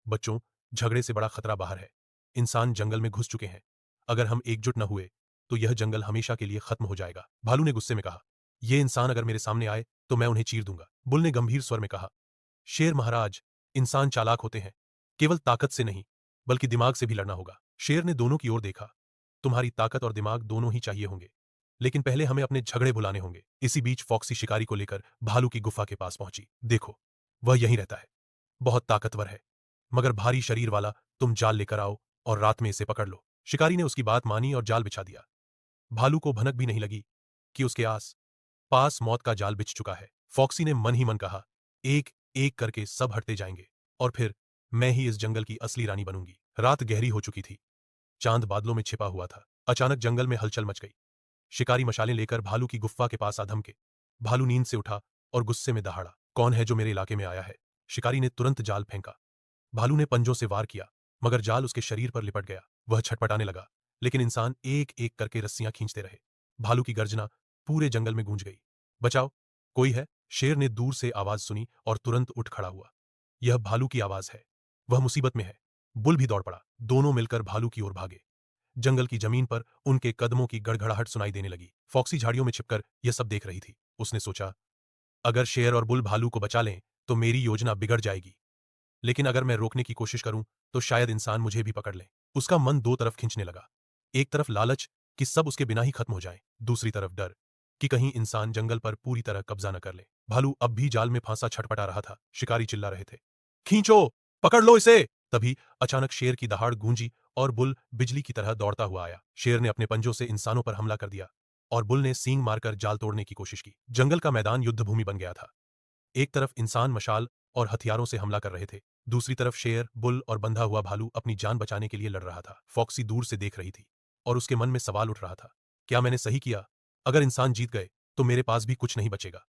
बच्चों, झगड़े से बड़ा खतरा बाहर है। इंसान जंगल में घुस चुके हैं। अगर हम एकजुट न हुए तो यह जंगल हमेशा के लिए खत्म हो जाएगा। भालू ने गुस्से में कहा, ये इंसान अगर मेरे सामने आए तो मैं उन्हें चीर दूंगा। बुल ने गंभीर स्वर में कहा, शेर महाराज, इंसान चालाक होते हैं। केवल ताकत से नहीं, बल्कि दिमाग से भी लड़ना होगा। शेर ने दोनों की ओर देखा। तुम्हारी ताकत और दिमाग दोनों ही चाहिए होंगे, लेकिन पहले हमें अपने झगड़े भुलाने होंगे। इसी बीच फॉक्सी शिकारी को लेकर भालू की गुफा के पास पहुंची। देखो, वह यहीं रहता है। बहुत ताकतवर है, मगर भारी शरीर वाला। तुम जाल लेकर आओ और रात में इसे पकड़ लो। शिकारी ने उसकी बात मानी और जाल बिछा दिया। भालू को भनक भी नहीं लगी कि उसके आस पास मौत का जाल बिछ चुका है। फॉक्सी ने मन ही मन कहा, एक एक करके सब हटते जाएंगे और फिर मैं ही इस जंगल की असली रानी बनूंगी। रात गहरी हो चुकी थी। चांद बादलों में छिपा हुआ था। अचानक जंगल में हलचल मच गई। शिकारी मशालें लेकर भालू की गुफा के पास आ धमके। भालू नींद से उठा और गुस्से में दहाड़ा, कौन है जो मेरे इलाके में आया है? शिकारी ने तुरंत जाल फेंका। भालू ने पंजों से वार किया, मगर जाल उसके शरीर पर लिपट गया। वह छटपटाने लगा, लेकिन इंसान एक एक करके रस्सियां खींचते रहे। भालू की गर्जना पूरे जंगल में गूंज गई। बचाओ, कोई है? शेर ने दूर से आवाज सुनी और तुरंत उठ खड़ा हुआ। यह भालू की आवाज है, वह मुसीबत में है। बुल भी दौड़ पड़ा। दोनों मिलकर भालू की ओर भागे। जंगल की जमीन पर उनके कदमों की गड़गड़ाहट सुनाई देने लगी। फॉक्सी झाड़ियों में छिपकर यह सब देख रही थी। उसने सोचा, अगर शेर और बुल भालू को बचा लें तो मेरी योजना बिगड़ जाएगी, लेकिन अगर मैं रोकने की कोशिश करूं तो शायद इंसान मुझे भी पकड़ ले। उसका मन दो तरफ खिंचने लगा। एक तरफ लालच कि सब उसके बिना ही खत्म हो जाए, दूसरी तरफ डर कि कहीं इंसान जंगल पर पूरी तरह कब्जा न कर ले। भालू अब भी जाल में फांसा छटपटा रहा था। शिकारी चिल्ला रहे थे, खींचो, पकड़ लो इसे। तभी अचानक शेर की दहाड़ गूंजी और बुल बिजली की तरह दौड़ता हुआ आया। शेर ने अपने पंजों से इंसानों पर हमला कर दिया और बुल ने सींग मारकर जाल तोड़ने की कोशिश की। जंगल का मैदान युद्ध भूमि बन गया था। एक तरफ इंसान मशाल और हथियारों से हमला कर रहे थे, दूसरी तरफ शेर, बुल और बंधा हुआ भालू अपनी जान बचाने के लिए लड़ रहा था। फॉक्सी दूर से देख रही थी और उसके मन में सवाल उठ रहा था, क्या मैंने सही किया? अगर इंसान जीत गए तो मेरे पास भी कुछ नहीं बचेगा।